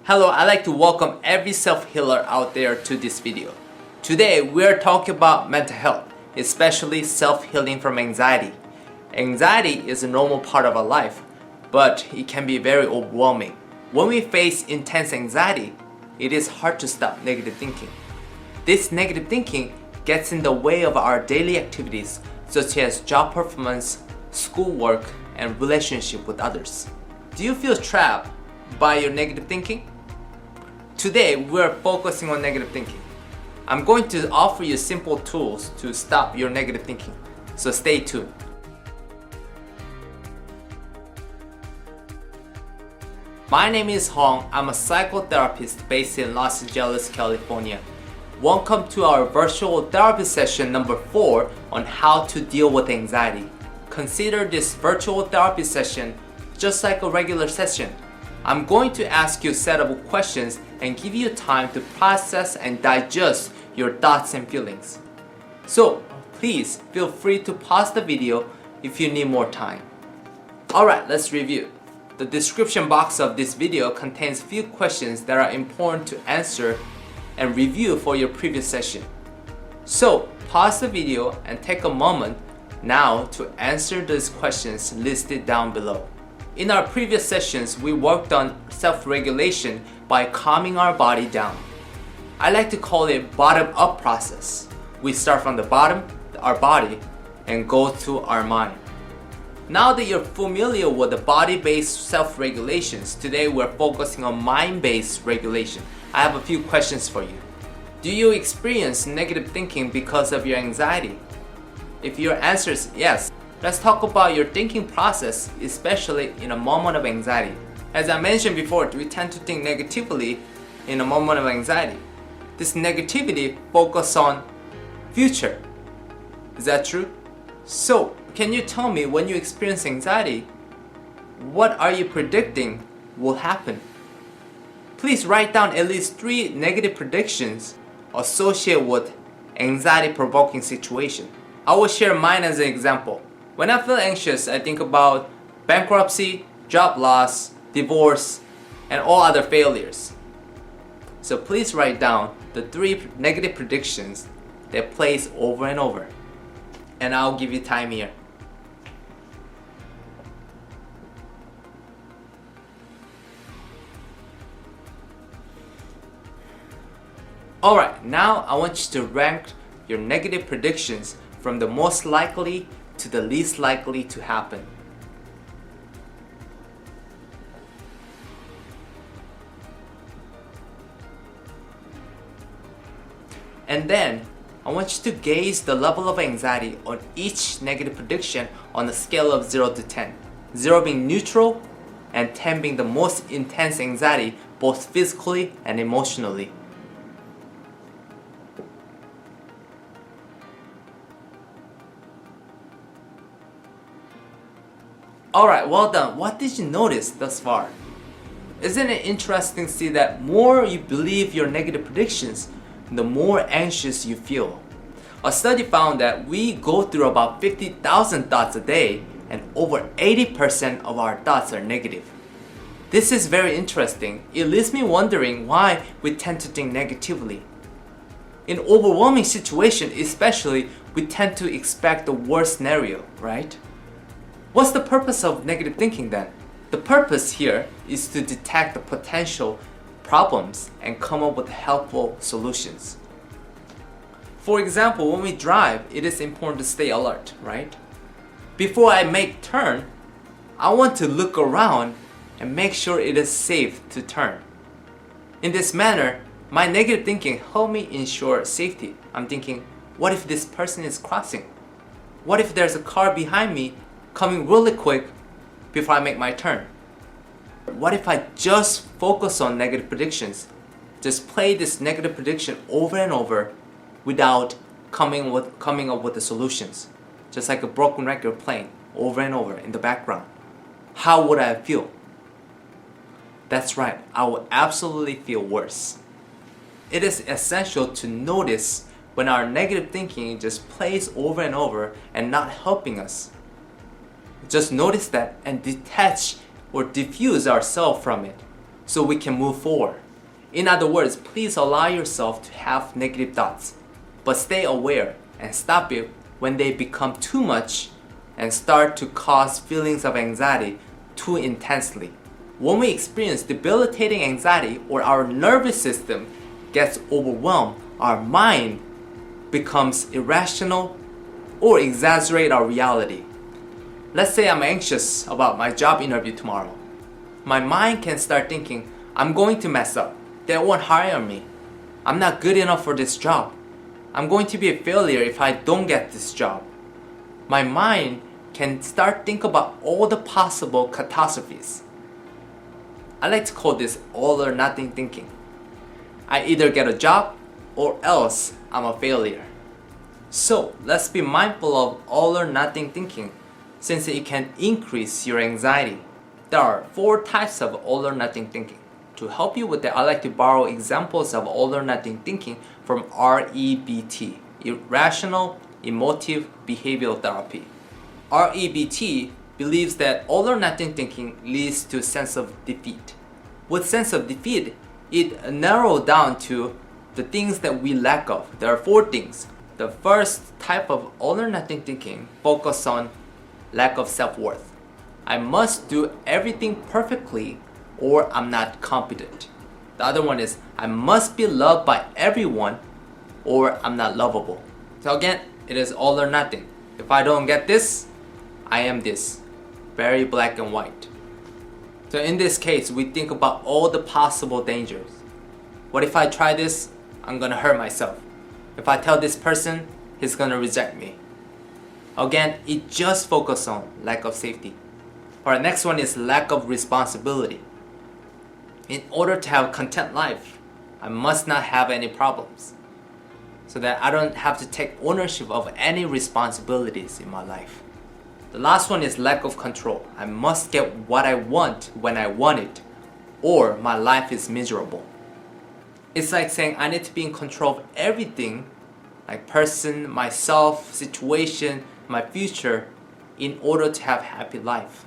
Hello, I'd like to welcome every self-healer out there to this video. Today, we're talking about mental health, especially self-healing from anxiety. Anxiety is a normal part of our life, but it can be very overwhelming. When we face intense anxiety, it is hard to stop negative thinking. This negative thinking gets in the way of our daily activities such as job performance, schoolwork, and relationship with others. Do you feel trapped by your negative thinking? Today, we're focusing on negative thinking. I'm going to offer you simple tools to stop your negative thinking, so stay tuned. My name is Hong. I'm a psychotherapist based in Los Angeles, California. Welcome to our virtual therapy session number 4 on how to deal with anxiety. Consider this virtual therapy session just like a regular session. I'm going to ask you a set of questions and give you time to process and digest your thoughts and feelings. So please feel free to pause the video if you need more time. Alright, let's review. The description box of this video contains few questions that are important to answer and review for your previous session. So pause the video and take a moment now to answer these questions listed down below. In our previous sessions, we worked on self-regulation by calming our body down. I like to call it bottom-up process. We start from the bottom, our body, and go to our mind. Now that you're familiar with the body-based self-regulations, today we're focusing on mind-based regulation. I have a few questions for you. Do you experience negative thinking because of your anxiety? If your answer is yes, let's talk about your thinking process, especially in a moment of anxiety. As I mentioned before, we tend to think negatively in a moment of anxiety. This negativity focuses on future. Is that true? So, can you tell me when you experience anxiety, what are you predicting will happen? Please write down at least 3 negative predictions associated with anxiety-provoking situation. I will share mine as an example. When I feel anxious, I think about bankruptcy, job loss, divorce, and all other failures. So please write down the 3 negative predictions that plays over and over. And I'll give you time here. Alright, now I want you to rank your negative predictions from the most likely to the least likely to happen. And then, I want you to gauge the level of anxiety on each negative prediction on a scale of 0 to 10. 0 being neutral and 10 being the most intense anxiety both physically and emotionally. Alright, well done. What did you notice thus far? Isn't it interesting to see that more you believe your negative predictions, the more anxious you feel? A study found that we go through about 50,000 thoughts a day and over 80% of our thoughts are negative. This is very interesting. It leaves me wondering why we tend to think negatively. In overwhelming situations especially, we tend to expect the worst scenario, right? What's the purpose of negative thinking then? The purpose here is to detect the potential problems and come up with helpful solutions. For example, when we drive, it is important to stay alert, right? Before I make turn, I want to look around and make sure it is safe to turn. In this manner, my negative thinking helps me ensure safety. I'm thinking, what if this person is crossing? What if there's a car behind me coming really quick before I make my turn? What if I just focus on negative predictions? Just play this negative prediction over and over without coming up with the solutions. Just like a broken record playing over and over in the background. How would I feel? That's right, I would absolutely feel worse. It is essential to notice when our negative thinking just plays over and over and not helping us. Just notice that and detach or diffuse ourselves from it. so we can move forward. In other words, please allow yourself to have negative thoughts, but stay aware and stop it when they become too much and start to cause feelings of anxiety too intensely. When we experience debilitating anxiety or our nervous system gets overwhelmed, our mind becomes irrational or exaggerate our reality. Let's say I'm anxious about my job interview tomorrow. My mind can start thinking, I'm going to mess up. They won't hire me. I'm not good enough for this job. I'm going to be a failure if I don't get this job. My mind can start think about all the possible catastrophes. I like to call this all or nothing thinking. I either get a job or else I'm a failure. So let's be mindful of all or nothing thinking, since it can increase your anxiety. There are 4 types of all or nothing thinking. To help you with that, I like to borrow examples of all or nothing thinking from REBT, Irrational Emotive Behavioral Therapy. REBT believes that all or nothing thinking leads to a sense of defeat. With sense of defeat, it narrows down to the things that we lack of. There are 4 things. The first type of all or nothing thinking focuses on lack of self-worth. I must do everything perfectly or I'm not competent. The other one is I must be loved by everyone or I'm not lovable. So again, it is all or nothing. If I don't get this, I am this. Very black and white. So in this case, we think about all the possible dangers. What if I try this? I'm gonna hurt myself. If I tell this person, he's gonna reject me. Again, it just focuses on lack of safety. Alright, next one is lack of responsibility. In order to have a content life, I must not have any problems, so that I don't have to take ownership of any responsibilities in my life. The last one is lack of control. I must get what I want when I want it, or my life is miserable. It's like saying I need to be in control of everything, like person, myself, situation, my future, in order to have a happy life.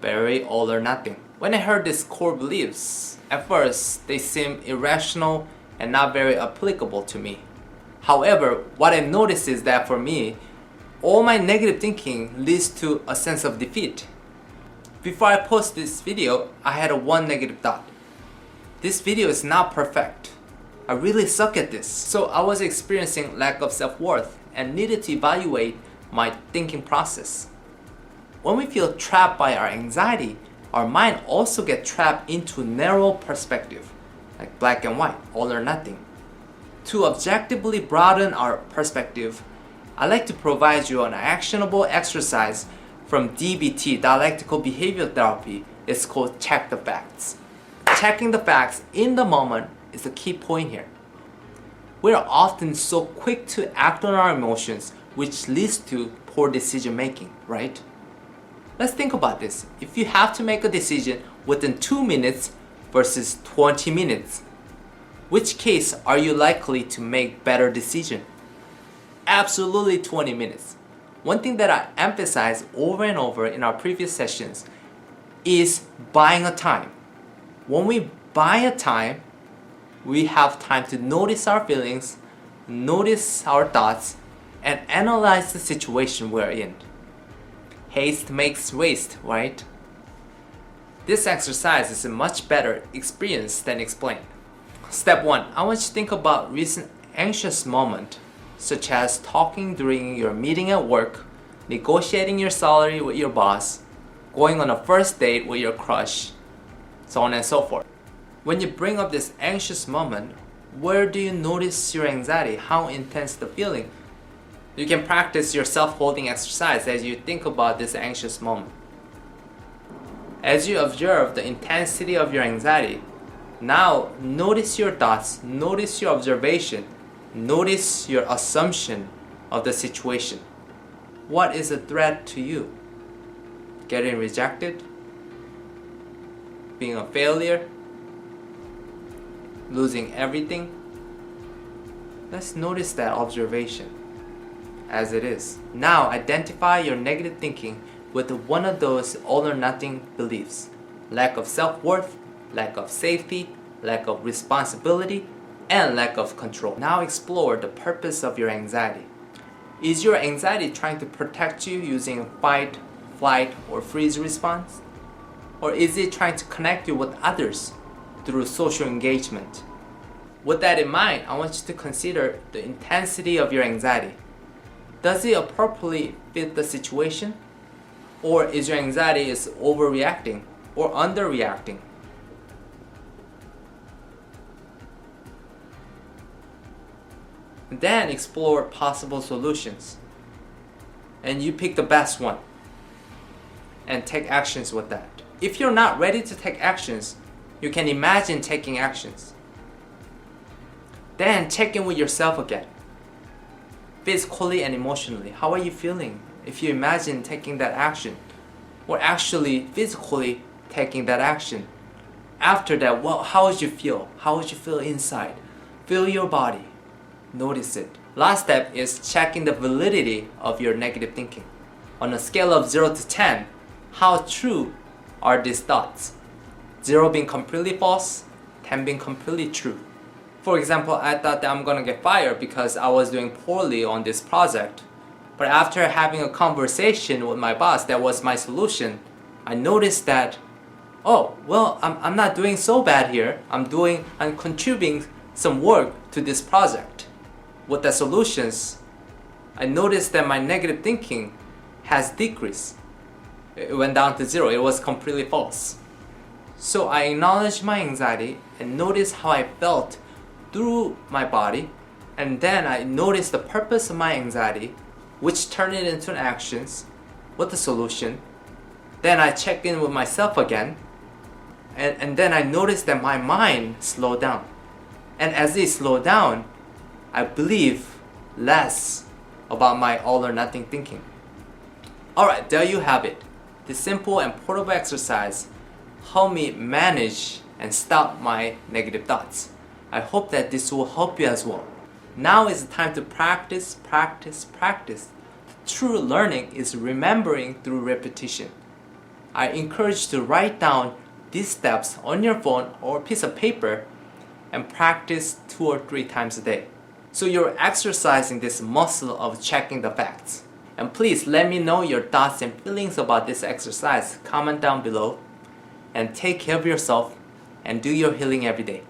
Very all or nothing. When I heard these core beliefs, at first they seemed irrational and not very applicable to me. However, what I noticed is that for me, all my negative thinking leads to a sense of defeat. Before I post this video, I had one negative thought. This video is not perfect. I really suck at this. So I was experiencing lack of self-worth and needed to evaluate my thinking process. When we feel trapped by our anxiety, our mind also gets trapped into narrow perspective, like black and white, all or nothing. To objectively broaden our perspective, I like to provide you an actionable exercise from DBT, Dialectical Behavioral Therapy. It's called Check the Facts. Checking the facts in the moment is the key point here. We are often so quick to act on our emotions, which leads to poor decision making, right? Let's think about this. If you have to make a decision within 2 minutes versus 20 minutes, which case are you likely to make better decision? Absolutely 20 minutes. One thing that I emphasize over and over in our previous sessions is buying a time. When we buy a time, we have time to notice our feelings, notice our thoughts, and analyze the situation we're in. Haste makes waste, right? This exercise is a much better experience than explained. Step 1. I want you to think about recent anxious moment, such as talking during your meeting at work, negotiating your salary with your boss, going on a first date with your crush, so on and so forth. When you bring up this anxious moment, where do you notice your anxiety? How intense the feeling? You can practice your self-holding exercise as you think about this anxious moment. As you observe the intensity of your anxiety, now notice your thoughts, notice your observation, notice your assumption of the situation. What is a threat to you? Getting rejected? Being a failure? Losing everything? Let's notice that observation as it is. Now identify your negative thinking with one of those all or nothing beliefs. Lack of self-worth, lack of safety, lack of responsibility, and lack of control. Now explore the purpose of your anxiety. Is your anxiety trying to protect you using a fight, flight, or freeze response? Or is it trying to connect you with others through social engagement? With that in mind, I want you to consider the intensity of your anxiety. Does it appropriately fit the situation? Or is your anxiety overreacting or underreacting? Then explore possible solutions. And you pick the best one. And take actions with that. If you're not ready to take actions, you can imagine taking actions. Then check in with yourself again. Physically and emotionally, how are you feeling if you imagine taking that action? Or actually physically taking that action. After that, how would you feel? How would you feel inside? Feel your body. Notice it. Last step is checking the validity of your negative thinking. On a scale of 0 to 10, how true are these thoughts? 0 being completely false, 10 being completely true. For example, I thought that I'm gonna get fired because I was doing poorly on this project. But after having a conversation with my boss, that was my solution. I noticed that, I'm not doing so bad here. I'm contributing some work to this project. With the solutions, I noticed that my negative thinking has decreased. It went down to 0. It was completely false. So I acknowledged my anxiety and noticed how I felt through my body, and then I noticed the purpose of my anxiety, which turned it into actions with the solution. Then I checked in with myself again, and then I noticed that my mind slowed down. And as it slowed down, I believe less about my all or nothing thinking. Alright, there you have it. This simple and portable exercise helped me manage and stop my negative thoughts. I hope that this will help you as well. Now is the time to practice. True learning is remembering through repetition. I encourage you to write down these steps on your phone or a piece of paper and practice 2 or 3 times a day. So you're exercising this muscle of checking the facts. And please let me know your thoughts and feelings about this exercise. Comment down below. And take care of yourself and do your healing every day.